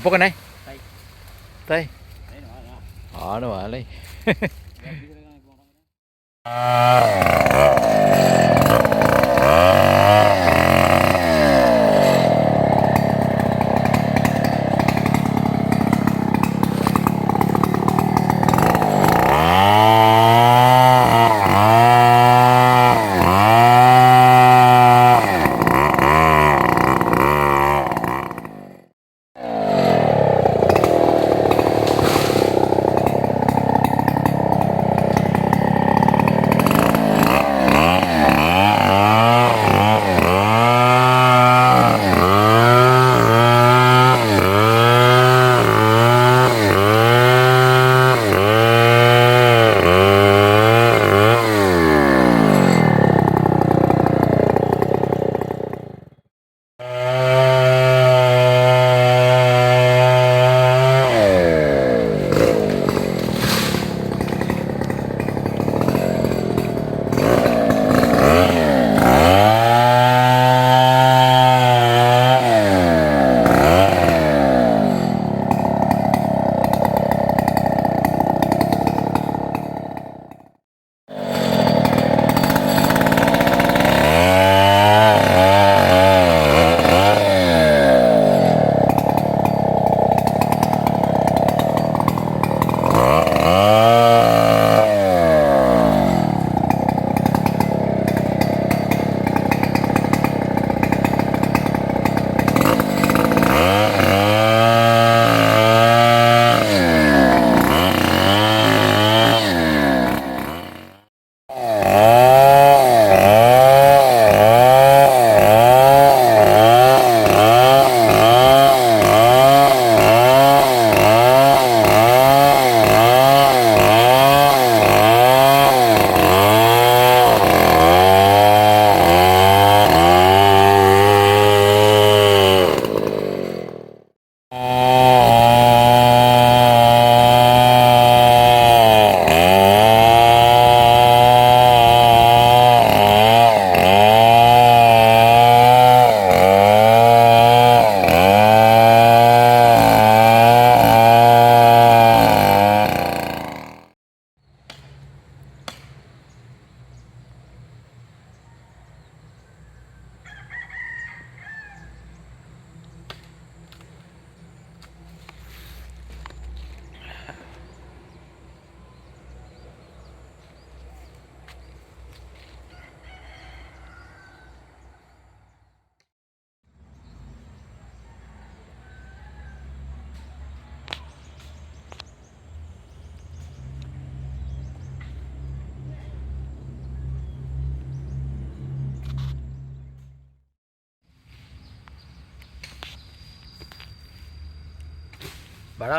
cái này Tây. Tây Đấy nó là. nó ở đây.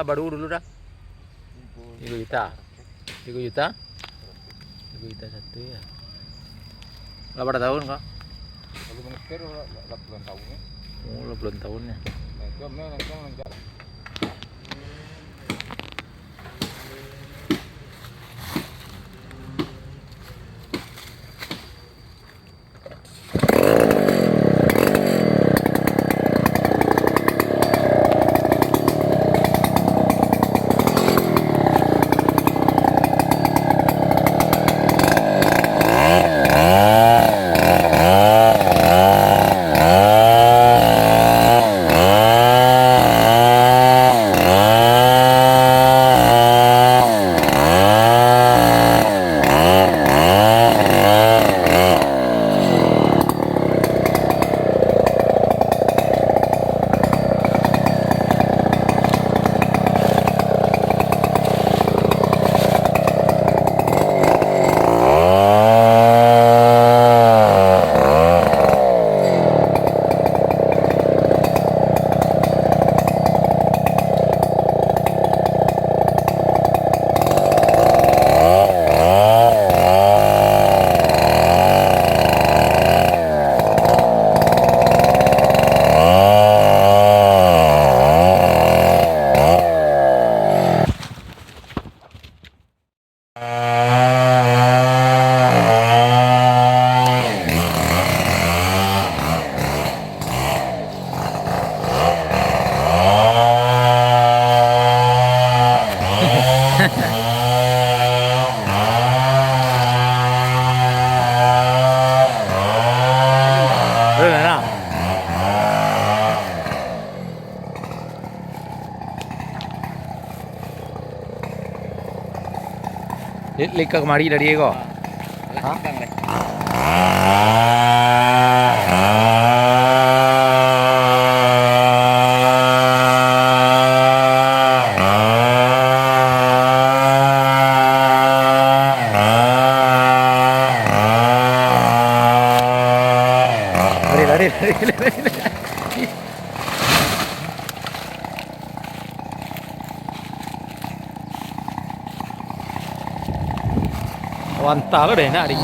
Baru dulu dah. 3 juta. 3 juta? 3 juta satu ya. Lah berapa tahun kak? Kalau menyetir 8 tahun ya. Oh, 8 tahun ya. Nah, itu nanti Bener nah. Lihat ke kemari dari Eko. Lah, bang leh. Lari. Wanta lo deh nak ding.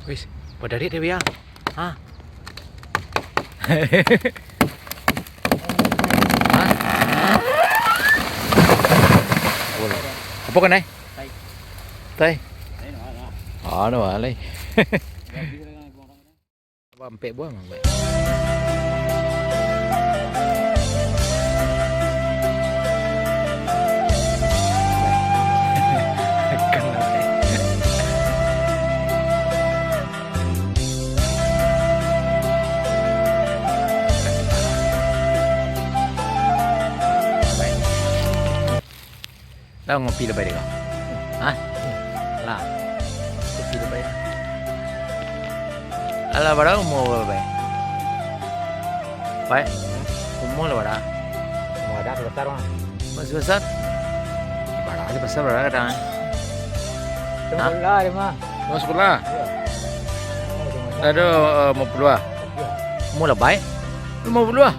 Wis, pada dia ya. Hah? Hah? Apa kan này? Tay. Nó mà lấy. Sampai buah mang baik. Tahu ngopi lebay deh kau? Hah? Lah, ngopi lebay. Alah, barang mau lebay. Baik, umur lah barang. Mau ada besar mah. Masih besar? Barang aja besar barang kadang. Sekolah dia mah. Mau sekolah? Ada mau peluah. Mau lebay? Lu mau peluah?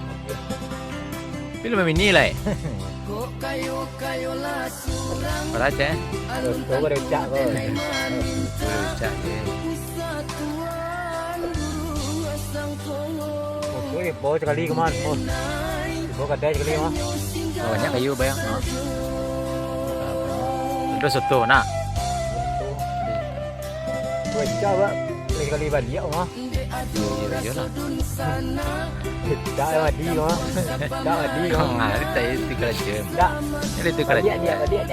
Bila mini lah. Berapa cek? Tuh ada cak kau. Cak je. Oi, bawa sekali kemana? Bawa kedai sekali mah. Banyak kayu bayang. Terus soto nak. Oi, cak pak. Sekali balik mah. Iya lah. Dah mati mah. Dah mati mah. Hari tadi tiga jam. Dah. Ini tiga Dia jam. dia.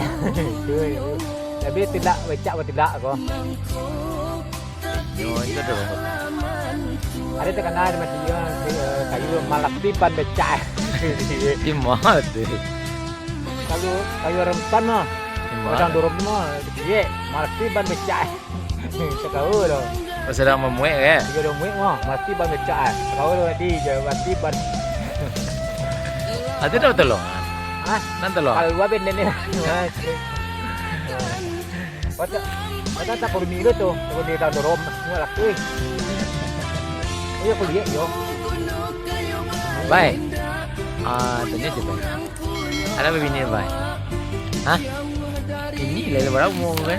Tapi tidak becak atau tidak kau. Yo itu dah. Ada terkenal di mati kayu malaktipan becak. Di mana tu? Kayu rentan mah. Macam dorong mah. Dia malaktipan becak. Sekau tu. Pasal dah memuai ke? Tiga dong muik mah. Malaktipan becak. Kau tu tadi je malaktipan. Ada dah tolong. Ah, Nanti tolong. kalau gua benda ni. Kata tak perlu milu tu. Kalau dia dah dorong semua lah tu. Oh ya kuliah yo. Baik. Tanya je baik. Ada apa bini baik? Hah? Ini lele berapa mau kan?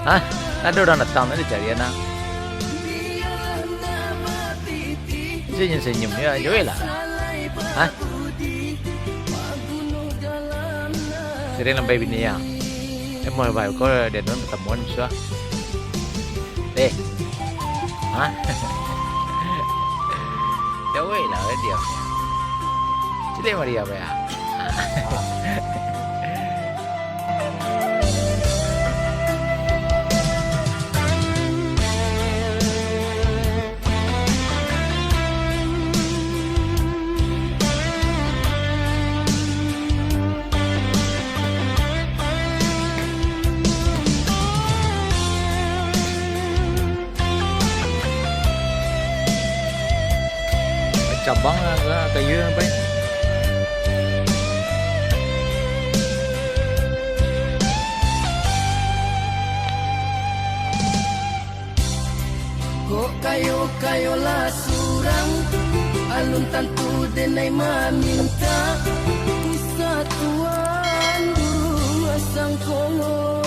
Hah? Ada orang datang nanti cari anak. Senyum ya, jauh lah. Hah? Sering sampai bini ya. Mau baik kau dia non pertemuan susah. Hah? Jauh lah dia. Cile Maria apa ya? Cabang lah kayu apa? Kok kayo lah surang alun tantu denai maminta kesatuan burung asang kongo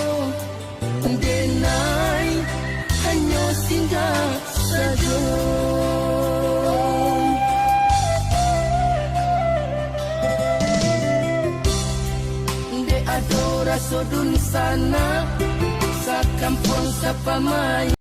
denai hanya singgah saja. Adora sodun sana sa kampung sa pamay.